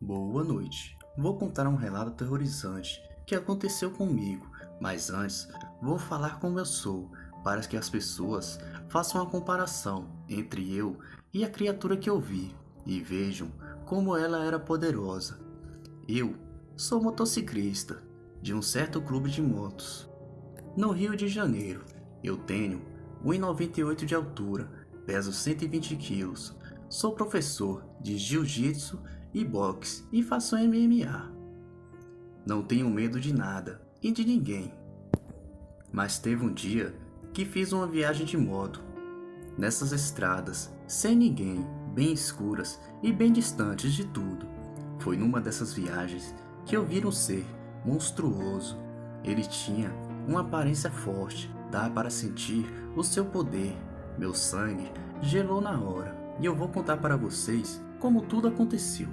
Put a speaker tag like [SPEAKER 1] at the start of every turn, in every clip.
[SPEAKER 1] Boa noite. Vou contar um relato aterrorizante que aconteceu comigo, mas antes vou falar como eu sou, para que as pessoas façam uma comparação entre eu e a criatura que eu vi e vejam como ela era poderosa. Eu sou motociclista de um certo clube de motos no Rio de Janeiro. Eu tenho 1,98 de altura, peso 120 quilos, sou professor de jiu-jitsu e boxe e faço MMA. Não tenho medo de nada e de ninguém. Mas teve um dia que fiz uma viagem de moto, nessas estradas, sem ninguém, bem escuras e bem distantes de tudo. Foi numa dessas viagens que eu vi um ser monstruoso. Ele tinha uma aparência forte, dá para sentir o seu poder. Meu sangue gelou na hora e eu vou contar para vocês como tudo aconteceu.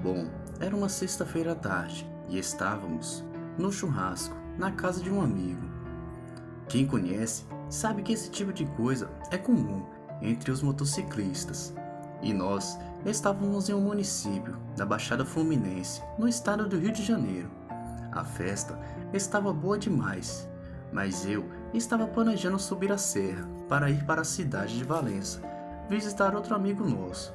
[SPEAKER 1] Bom, era uma sexta-feira à tarde e estávamos no churrasco na casa de um amigo. Quem conhece sabe que esse tipo de coisa é comum entre os motociclistas. E nós estávamos em um município da Baixada Fluminense, no estado do Rio de Janeiro. A festa estava boa demais, mas eu estava planejando subir a serra para ir para a cidade de Valença, visitar outro amigo nosso.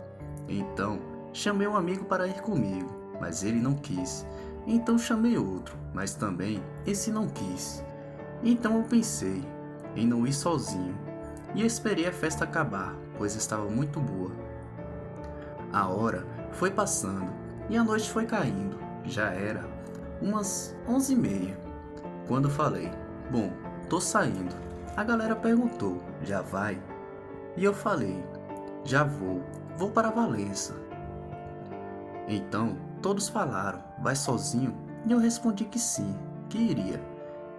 [SPEAKER 1] Então, chamei um amigo para ir comigo, mas ele não quis. Então chamei outro, mas também esse não quis. Então eu pensei em não ir sozinho e esperei a festa acabar, pois estava muito boa. A hora foi passando e a noite foi caindo. Já era umas 11h30 quando falei: bom, tô saindo. A galera perguntou: já vai? E eu falei: já vou para Valença. Então todos falaram: vai sozinho? E eu respondi que sim, que iria.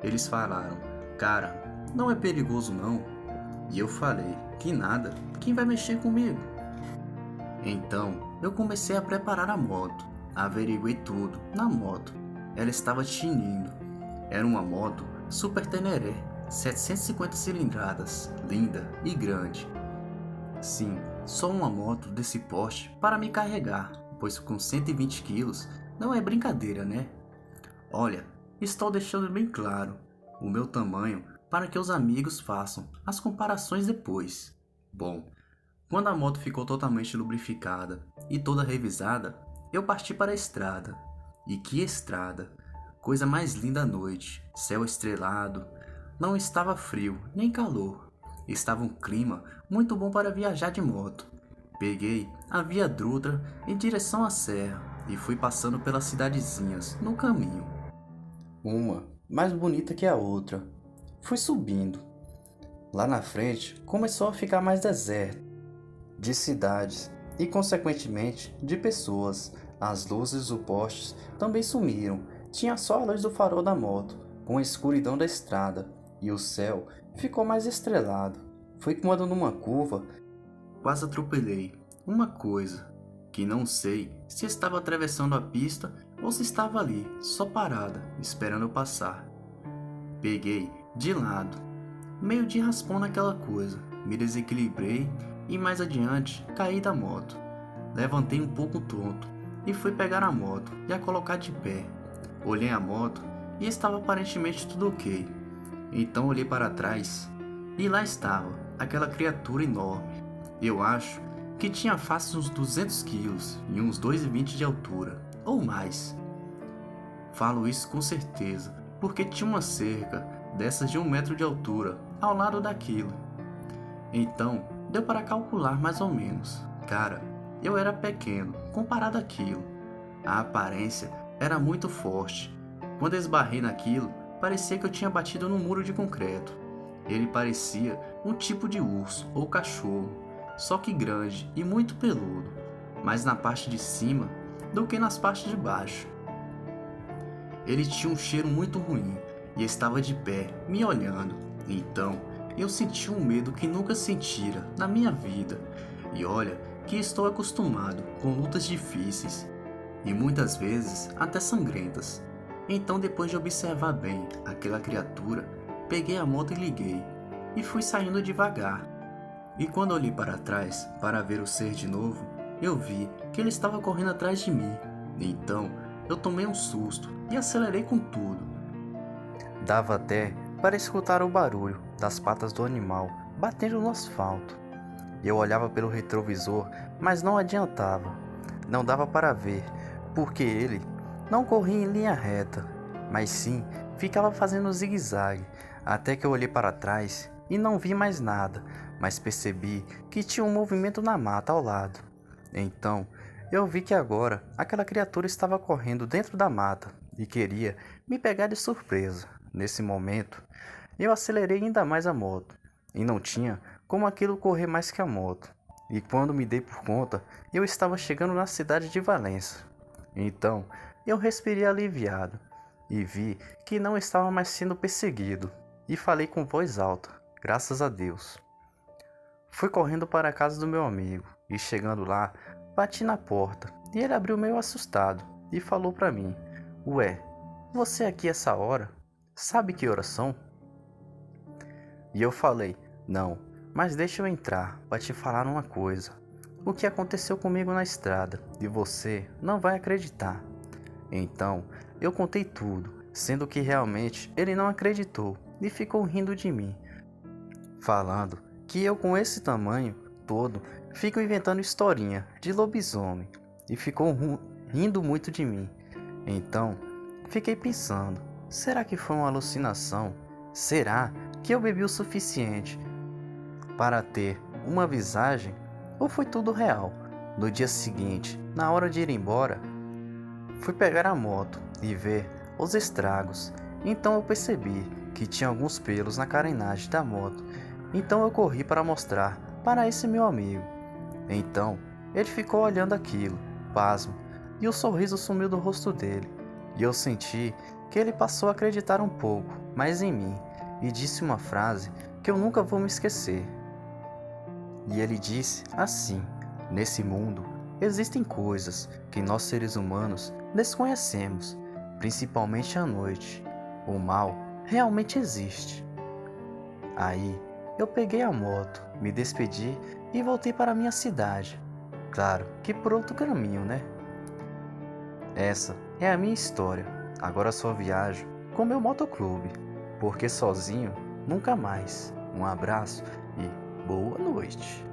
[SPEAKER 1] Eles falaram: cara, não é perigoso não? E eu falei: que nada, quem vai mexer comigo? Então eu comecei a preparar a moto, averiguei tudo na moto. Ela estava tinindo. Era uma moto Super Teneré, 750 cilindradas, linda e grande. Sim, só uma moto desse porte para me carregar, pois com 120 quilos não é brincadeira, né? Olha, estou deixando bem claro o meu tamanho para que os amigos façam as comparações depois. Bom, quando a moto ficou totalmente lubrificada e toda revisada, eu parti para a estrada. E que estrada! Coisa mais linda à noite, céu estrelado, não estava frio nem calor. Estava um clima muito bom para viajar de moto. Peguei a Via Dutra em direção à serra e fui passando pelas cidadezinhas no caminho, uma mais bonita que a outra. Fui subindo. Lá na frente começou a ficar mais deserto, de cidades e, consequentemente, de pessoas. As luzes dos postes também sumiram. Tinha só a luz do farol da moto, com a escuridão da estrada, e o céu ficou mais estrelado. Foi quando, numa curva, quase atropelei uma coisa que não sei se estava atravessando a pista ou se estava ali, só parada, esperando eu passar. Peguei de lado, meio de raspão naquela coisa, me desequilibrei e mais adiante caí da moto. Levantei um pouco tonto e fui pegar a moto e a colocar de pé. Olhei a moto e estava aparentemente tudo ok. Então olhei para trás e lá estava aquela criatura enorme. Eu acho que tinha fácil uns 200 quilos e uns 2,20 de altura, ou mais. Falo isso com certeza, porque tinha uma cerca dessas de 1 metro de altura ao lado daquilo. Então deu para calcular mais ou menos. Cara, eu era pequeno comparado àquilo. A aparência era muito forte. Quando esbarrei naquilo, parecia que eu tinha batido num muro de concreto. Ele parecia um tipo de urso ou cachorro, só que grande e muito peludo, mais na parte de cima do que nas partes de baixo. Ele tinha um cheiro muito ruim e estava de pé, me olhando. Então eu senti um medo que nunca sentira na minha vida. E olha que estou acostumado com lutas difíceis e muitas vezes até sangrentas. Então, depois de observar bem aquela criatura, peguei a moto e liguei e fui saindo devagar. E quando olhei para trás para ver o ser de novo, eu vi que ele estava correndo atrás de mim. Então, eu tomei um susto e acelerei com tudo. Dava até para escutar o barulho das patas do animal batendo no asfalto. Eu olhava pelo retrovisor, mas não adiantava. Não dava para ver, porque ele não corria em linha reta, mas sim ficava fazendo zigue-zague, até que eu olhei para trás e não vi mais nada, mas percebi que tinha um movimento na mata ao lado. Então, eu vi que agora aquela criatura estava correndo dentro da mata e queria me pegar de surpresa. Nesse momento, eu acelerei ainda mais a moto, e não tinha como aquilo correr mais que a moto. E quando me dei por conta, eu estava chegando na cidade de Valença. Então, eu respirei aliviado e vi que não estava mais sendo perseguido, e falei com voz alta, graças a Deus. Fui correndo para a casa do meu amigo, e chegando lá, bati na porta, e ele abriu meio assustado, e falou para mim: "Ué, você aqui essa hora? Sabe que horas são?" E eu falei: "Não, mas deixa eu entrar para te falar uma coisa. O que aconteceu comigo na estrada, e você não vai acreditar." Então, eu contei tudo, sendo que realmente ele não acreditou e ficou rindo de mim, falando que eu com esse tamanho todo fico inventando historinha de lobisomem, e ficou rindo muito de mim. Então, fiquei pensando, será que foi uma alucinação? Será que eu bebi o suficiente para ter uma visagem? Ou foi tudo real? No dia seguinte, na hora de ir embora, fui pegar a moto e ver os estragos. Então eu percebi que tinha alguns pelos na carenagem da moto. Então eu corri para mostrar para esse meu amigo. Então ele ficou olhando aquilo, pasmo, e o sorriso sumiu do rosto dele. E eu senti que ele passou a acreditar um pouco mais em mim e disse uma frase que eu nunca vou me esquecer. E ele disse assim: "Nesse mundo existem coisas que nós seres humanos desconhecemos, principalmente à noite. O mal realmente existe." Aí eu peguei a moto, me despedi e voltei para minha cidade. Claro que por outro caminho, né? Essa é a minha história. Agora só viajo com meu motoclube, porque sozinho nunca mais. Um abraço e boa noite.